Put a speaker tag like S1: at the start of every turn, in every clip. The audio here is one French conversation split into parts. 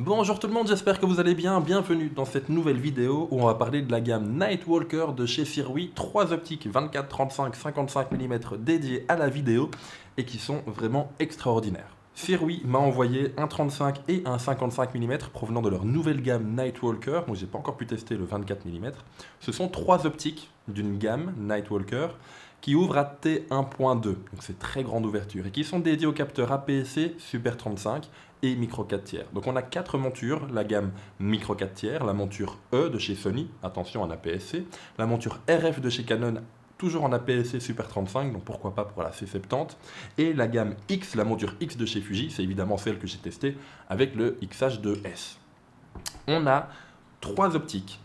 S1: Bonjour tout le monde, j'espère que vous allez bien. Bienvenue dans cette nouvelle vidéo où on va parler de la gamme Nightwalker de chez Sirui. 3 optiques 24, 35, 55 mm dédiées à la vidéo et qui sont vraiment extraordinaires. Sirui m'a envoyé un 35 et un 55 mm provenant de leur nouvelle gamme Nightwalker. Moi, j'ai pas encore pu tester le 24 mm. Ce sont 3 optiques d'une gamme Nightwalker qui ouvre à T1.2, donc c'est très grande ouverture, et qui sont dédiés aux capteurs APS-C Super 35 et micro 4 tiers. Donc on a 4 montures, la gamme micro 4 tiers, la monture E de chez Sony, attention en APS-C, la monture RF de chez Canon, toujours en APS-C Super 35, donc pourquoi pas pour la C70, et la gamme X, la monture X de chez Fuji, c'est évidemment celle que j'ai testée avec le XH2S. On a 3 optiques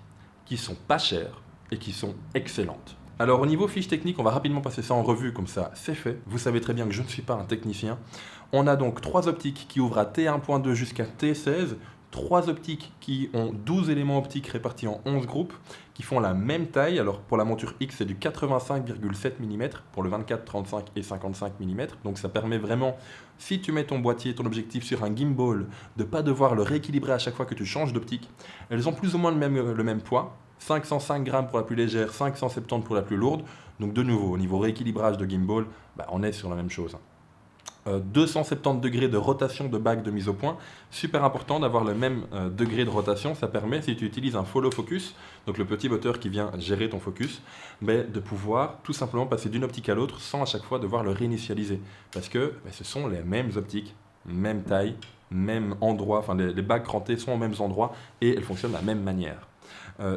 S1: qui sont pas chères et qui sont excellentes. Alors au niveau fiche technique, on va rapidement passer ça en revue, comme ça c'est fait. Vous savez très bien que je ne suis pas un technicien. On a donc 3 optiques qui ouvrent à T1.2 jusqu'à T16, 3 optiques qui ont 12 éléments optiques répartis en 11 groupes, qui font la même taille. Alors pour la monture X, c'est du 85,7 mm, pour le 24, 35 et 55 mm. Donc ça permet vraiment, si tu mets ton boîtier, ton objectif sur un gimbal, de ne pas devoir le rééquilibrer à chaque fois que tu changes d'optique. Elles ont plus ou moins le même poids. 505 grammes pour la plus légère, 570 pour la plus lourde. Donc de nouveau, au niveau rééquilibrage de gimbal, on est sur la même chose. 270 degrés de rotation de bague de mise au point. Super important d'avoir le même degré de rotation. Ça permet, si tu utilises un follow focus, donc le petit moteur qui vient gérer ton focus, de pouvoir tout simplement passer d'une optique à l'autre sans à chaque fois devoir le réinitialiser. Parce que ce sont les mêmes optiques, même taille, même endroit, enfin les bagues crantées sont aux mêmes endroits et elles fonctionnent de la même manière.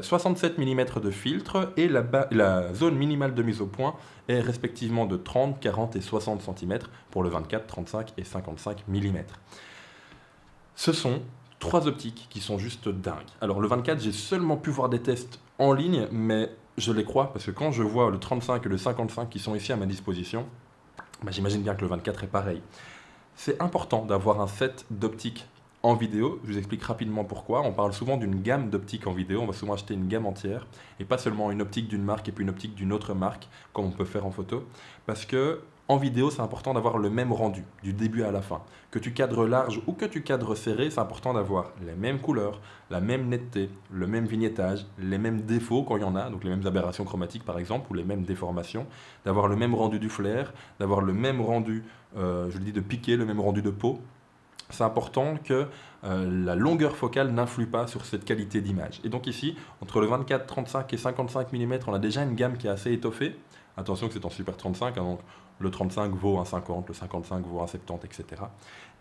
S1: 67 mm de filtre et la zone minimale de mise au point est respectivement de 30, 40 et 60 cm pour le 24, 35 et 55 mm. Ce sont 3 optiques qui sont juste dingues. Alors le 24, j'ai seulement pu voir des tests en ligne, mais je les crois parce que quand je vois le 35 et le 55 qui sont ici à ma disposition, j'imagine bien que le 24 est pareil. C'est important d'avoir un set d'optiques en vidéo. Je vous explique rapidement pourquoi. On parle souvent d'une gamme d'optiques en vidéo. On va souvent acheter une gamme entière et pas seulement une optique d'une marque et puis une optique d'une autre marque comme on peut faire en photo. Parce que en vidéo, c'est important d'avoir le même rendu du début à la fin. Que tu cadres large ou que tu cadres serré, c'est important d'avoir les mêmes couleurs, la même netteté, le même vignettage, les mêmes défauts quand il y en a, donc les mêmes aberrations chromatiques par exemple ou les mêmes déformations, d'avoir le même rendu du flair, d'avoir le même rendu, je le dis, de piqué, le même rendu de peau. C'est important que la longueur focale n'influe pas sur cette qualité d'image. Et donc ici, entre le 24, 35 et 55 mm, on a déjà une gamme qui est assez étoffée. Attention que c'est en Super 35, donc le 35 vaut un 50, le 55 vaut un 70, etc.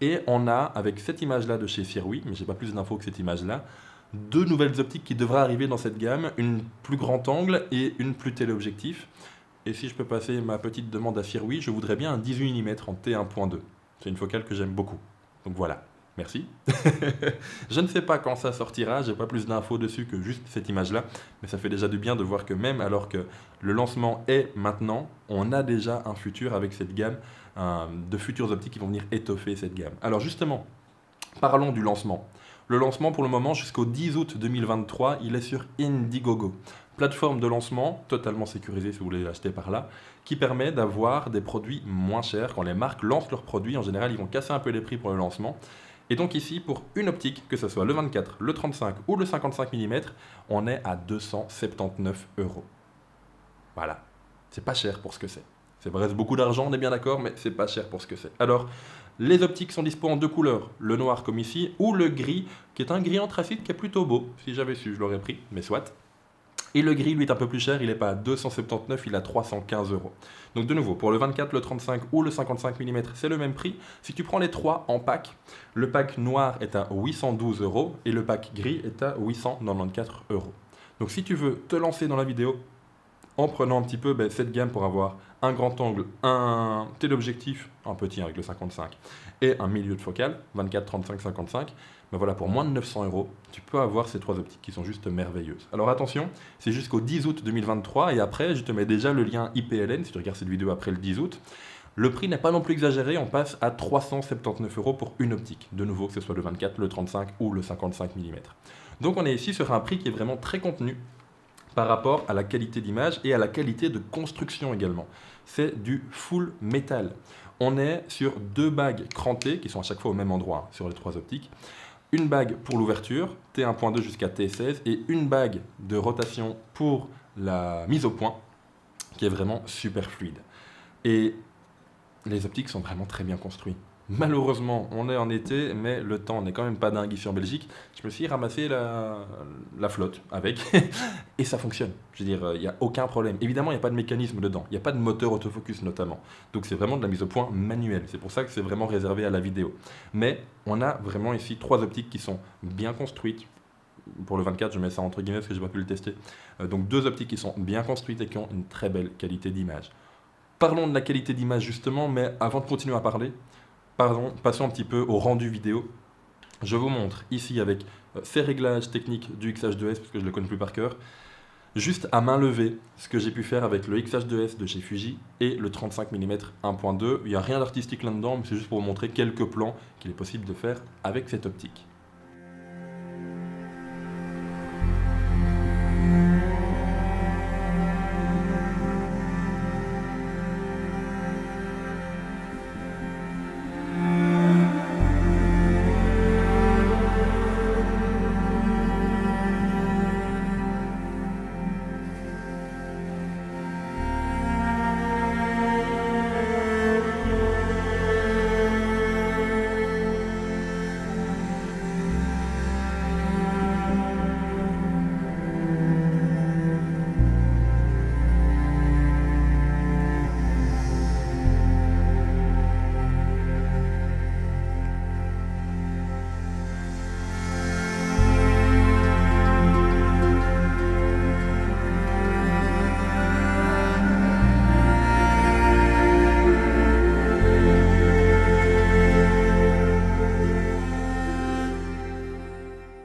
S1: Et on a, avec cette image-là de chez Sirui, mais je n'ai pas plus d'infos que cette image-là, 2 nouvelles optiques qui devraient arriver dans cette gamme, une plus grand angle et une plus téléobjectif. Et si je peux passer ma petite demande à Sirui, je voudrais bien un 18 mm en T1.2. C'est une focale que j'aime beaucoup. Donc voilà, merci. Je ne sais pas quand ça sortira, j'ai pas plus d'infos dessus que juste cette image-là, mais ça fait déjà du bien de voir que même alors que le lancement est maintenant, on a déjà un futur avec cette gamme de futures optiques qui vont venir étoffer cette gamme. Alors justement, parlons du lancement. Le lancement pour le moment jusqu'au 10 août 2023, il est sur Indiegogo. Plateforme de lancement totalement sécurisée si vous voulez l'acheter par là, qui permet d'avoir des produits moins chers. Quand les marques lancent leurs produits, en général, ils vont casser un peu les prix pour le lancement. Et donc ici, pour une optique, que ce soit le 24, le 35 ou le 55 mm, on est à 279 €. Voilà, c'est pas cher pour ce que c'est. C'est vrai, c'est beaucoup d'argent, on est bien d'accord, mais c'est pas cher pour ce que c'est. Alors, les optiques sont dispo en 2 couleurs, le noir comme ici, ou le gris, qui est un gris anthracite qui est plutôt beau. Si j'avais su, je l'aurais pris, mais soit. Et le gris, lui, est un peu plus cher, il n'est pas à 279, il est à 315 €. Donc de nouveau, pour le 24, le 35 ou le 55 mm, c'est le même prix. Si tu prends les 3 en pack, le pack noir est à 812 € et le pack gris est à 894 €. Donc si tu veux te lancer dans la vidéo en prenant un petit peu cette gamme pour avoir un grand angle, un téléobjectif, un petit avec le 55, et un milieu de focale, 24, 35, 55, voilà, pour moins de 900 €, tu peux avoir ces 3 optiques qui sont juste merveilleuses. Alors attention, c'est jusqu'au 10 août 2023, et après, je te mets déjà le lien IPLN, si tu regardes cette vidéo après le 10 août. Le prix n'est pas non plus exagéré, on passe à 379 € pour une optique. De nouveau, que ce soit le 24, le 35 ou le 55 mm. Donc on est ici sur un prix qui est vraiment très contenu par rapport à la qualité d'image et à la qualité de construction également. C'est du full métal. On est sur 2 bagues crantées qui sont à chaque fois au même endroit sur les 3 optiques. une bague pour l'ouverture, T1.2 jusqu'à T16, et une bague de rotation pour la mise au point, qui est vraiment super fluide. Et les optiques sont vraiment très bien construits. Malheureusement, on est en été, mais le temps n'est quand même pas dingue ici en Belgique. Je me suis ramassé la flotte avec, et ça fonctionne. Je veux dire, il n'y a aucun problème. Évidemment, il n'y a pas de mécanisme dedans, il n'y a pas de moteur autofocus notamment. Donc c'est vraiment de la mise au point manuelle. C'est pour ça que c'est vraiment réservé à la vidéo. Mais on a vraiment ici 3 optiques qui sont bien construites. Pour le 24, je mets ça entre guillemets parce que je n'ai pas pu le tester. Donc 2 optiques qui sont bien construites et qui ont une très belle qualité d'image. Parlons de la qualité d'image justement, mais avant de continuer à parler, passons un petit peu au rendu vidéo. Je vous montre ici avec ces réglages techniques du X-H2S, parce que je ne le connais plus par cœur, juste à main levée, ce que j'ai pu faire avec le X-H2S de chez Fuji et le 35 mm 1.2. Il n'y a rien d'artistique là-dedans, mais c'est juste pour vous montrer quelques plans qu'il est possible de faire avec cette optique.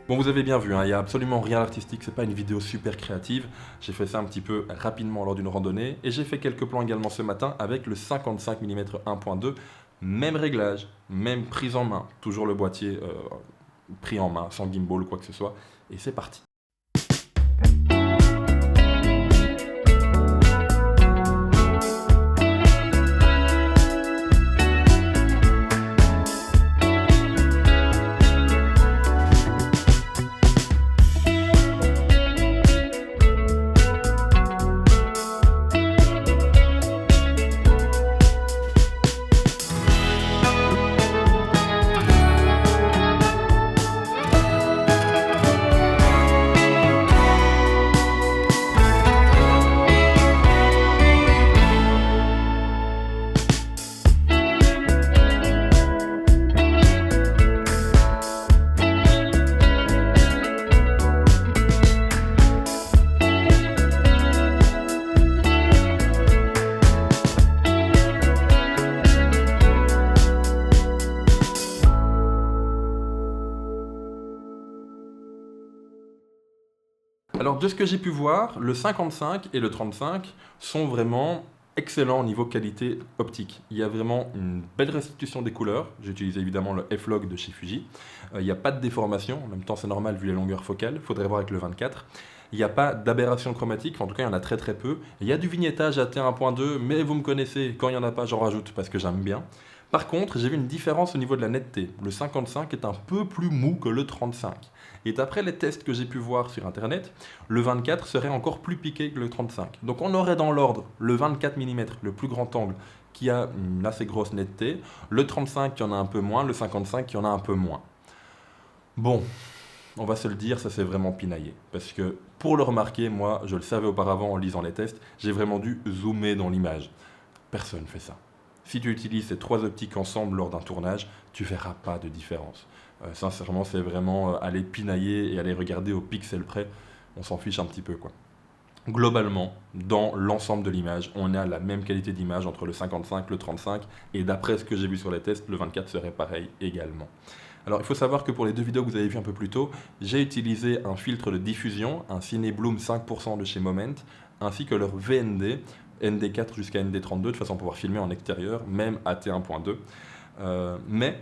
S1: Bon, vous avez bien vu, hein, il n'y a absolument rien d'artistique, c'est pas une vidéo super créative. J'ai fait ça un petit peu rapidement lors d'une randonnée et j'ai fait quelques plans également ce matin avec le 55 mm 1.2. Même réglage, même prise en main, toujours le boîtier pris en main, sans gimbal ou quoi que ce soit. Et c'est parti. Alors de ce que j'ai pu voir, le 55 et le 35 sont vraiment excellents au niveau qualité optique. Il y a vraiment une belle restitution des couleurs. J'ai utilisé évidemment le F-Log de chez Fuji. Il n'y a pas de déformation, en même temps c'est normal vu les longueurs focales, il faudrait voir avec le 24. Il n'y a pas d'aberration chromatique, en tout cas il y en a très très peu. Il y a du vignettage à T1.2, mais vous me connaissez, quand il n'y en a pas j'en rajoute parce que j'aime bien. Par contre, j'ai vu une différence au niveau de la netteté. Le 55 est un peu plus mou que le 35. Et d'après les tests que j'ai pu voir sur internet, le 24 serait encore plus piqué que le 35. Donc on aurait dans l'ordre le 24 mm, le plus grand angle, qui a une assez grosse netteté, le 35 qui en a un peu moins, le 55 qui en a un peu moins. Bon, on va se le dire, ça s'est vraiment pinaillé. Parce que pour le remarquer, moi, je le savais auparavant en lisant les tests, j'ai vraiment dû zoomer dans l'image. Personne ne fait ça. Si tu utilises ces 3 optiques ensemble lors d'un tournage, tu verras pas de différence. Sincèrement, c'est vraiment aller pinailler et aller regarder au pixel près. On s'en fiche un petit peu, quoi. Globalement, dans l'ensemble de l'image, on a la même qualité d'image entre le 55 et le 35. Et d'après ce que j'ai vu sur les tests, le 24 serait pareil également. Alors, il faut savoir que pour les 2 vidéos que vous avez vues un peu plus tôt, j'ai utilisé un filtre de diffusion, un Cine Bloom 5% de chez Moment, ainsi que leur VND, ND4 jusqu'à ND32, de façon à pouvoir filmer en extérieur, même à T1.2. Mais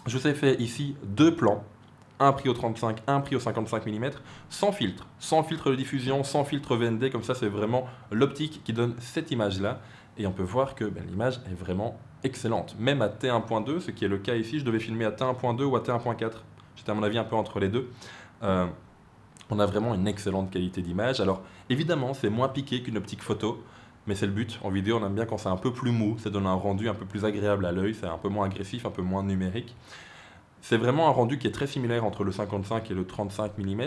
S1: je vous ai fait ici 2 plans, un pris au 35, un pris au 55 mm, sans filtre de diffusion, sans filtre VND, comme ça c'est vraiment l'optique qui donne cette image-là. Et on peut voir que l'image est vraiment excellente. Même à T1.2, ce qui est le cas ici, je devais filmer à T1.2 ou à T1.4 J'étais à mon avis un peu entre les deux. On a vraiment une excellente qualité d'image. Alors évidemment, c'est moins piqué qu'une optique photo, mais c'est le but. En vidéo, on aime bien quand c'est un peu plus mou, ça donne un rendu un peu plus agréable à l'œil, c'est un peu moins agressif, un peu moins numérique. C'est vraiment un rendu qui est très similaire entre le 55 et le 35 mm.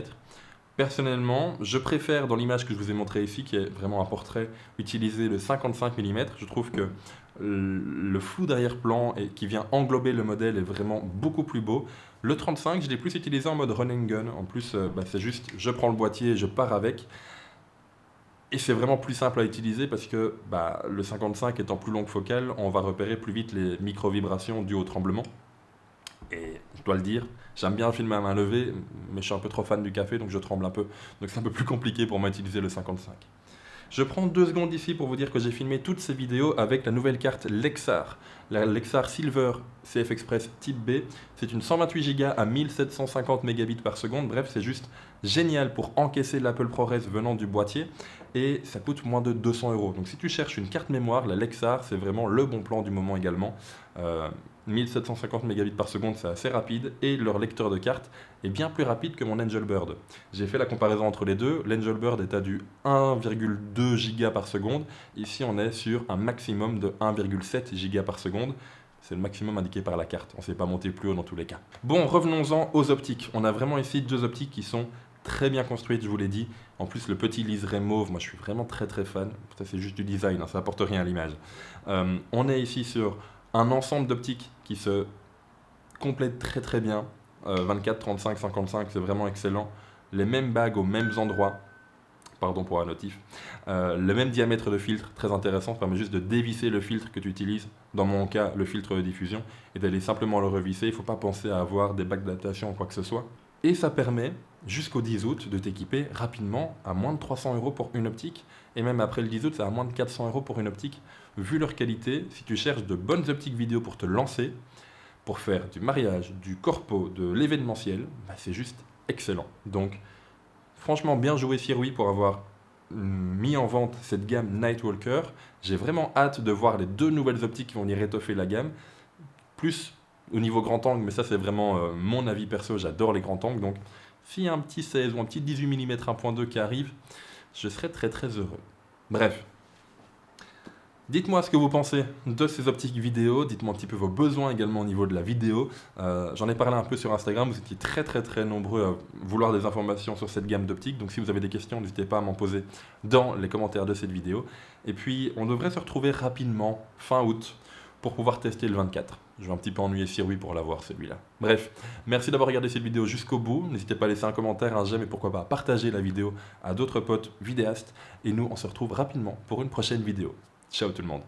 S1: Personnellement, je préfère dans l'image que je vous ai montrée ici, qui est vraiment un portrait, utiliser le 55 mm. Je trouve que le flou d'arrière-plan qui vient englober le modèle est vraiment beaucoup plus beau. Le 35, je l'ai plus utilisé en mode run and gun. En plus, c'est juste, je prends le boîtier et je pars avec. Et c'est vraiment plus simple à utiliser parce que le 55 étant plus longue focale, on va repérer plus vite les micro-vibrations dues au tremblement. Et je dois le dire, j'aime bien filmer à main levée, mais je suis un peu trop fan du café, donc je tremble un peu. Donc c'est un peu plus compliqué pour moi d'utiliser le 55. Je prends 2 secondes ici pour vous dire que j'ai filmé toutes ces vidéos avec la nouvelle carte Lexar. La Lexar Silver CF Express Type B. C'est une 128 Go à 1750 Mbps par seconde. Bref, c'est juste génial pour encaisser l'Apple ProRes venant du boîtier. Et ça coûte moins de 200 €. Donc si tu cherches une carte mémoire, la Lexar, c'est vraiment le bon plan du moment également. 1750 Mbps par seconde, c'est assez rapide. Et leur lecteur de carte est bien plus rapide que mon Angelbird. J'ai fait la comparaison entre les deux. L'Angelbird est à du 1,2 Go par seconde. Ici, on est sur un maximum de 1,7 Go par seconde. C'est le maximum indiqué par la carte. On ne s'est pas monté plus haut dans tous les cas. Bon, revenons-en aux optiques. On a vraiment ici 2 optiques qui sont très bien construites, je vous l'ai dit. En plus, le petit liseré mauve, moi je suis vraiment très fan. Ça, c'est juste du design, hein, ça apporte rien à l'image. On est ici sur un ensemble d'optiques qui se complètent très bien. 24, 35, 55, c'est vraiment excellent. Les mêmes bagues aux mêmes endroits. Pardon pour la notif. Le même diamètre de filtre, très intéressant, ça permet juste de dévisser le filtre que tu utilises, dans mon cas le filtre de diffusion, et d'aller simplement le revisser. Il ne faut pas penser à avoir des bagues d'adaptation ou quoi que ce soit. Et ça permet, jusqu'au 10 août, de t'équiper rapidement à moins de 300 € pour une optique, et même après le 10 août, c'est à moins de 400 € pour une optique. Vu leur qualité, si tu cherches de bonnes optiques vidéo pour te lancer, pour faire du mariage, du corpo, de l'événementiel, c'est juste excellent. Donc, franchement, bien joué Sirui pour avoir mis en vente cette gamme Nightwalker. J'ai vraiment hâte de voir les 2 nouvelles optiques qui vont venir étoffer la gamme. Plus au niveau grand angle, mais ça c'est vraiment mon avis perso, j'adore les grands angles. Donc, s'il y a un petit 16 ou un petit 18 mm 1.2 qui arrive, je serai très heureux. Bref. Dites-moi ce que vous pensez de ces optiques vidéo, dites-moi un petit peu vos besoins également au niveau de la vidéo. J'en ai parlé un peu sur Instagram, vous étiez très nombreux à vouloir des informations sur cette gamme d'optiques, donc si vous avez des questions, n'hésitez pas à m'en poser dans les commentaires de cette vidéo. Et puis, on devrait se retrouver rapidement, fin août, pour pouvoir tester le 24. Je vais un petit peu ennuyer Sirui pour l'avoir celui-là. Bref, merci d'avoir regardé cette vidéo jusqu'au bout. N'hésitez pas à laisser un commentaire, un j'aime et pourquoi pas partager la vidéo à d'autres potes vidéastes. Et nous, on se retrouve rapidement pour une prochaine vidéo. Ciao tout le monde.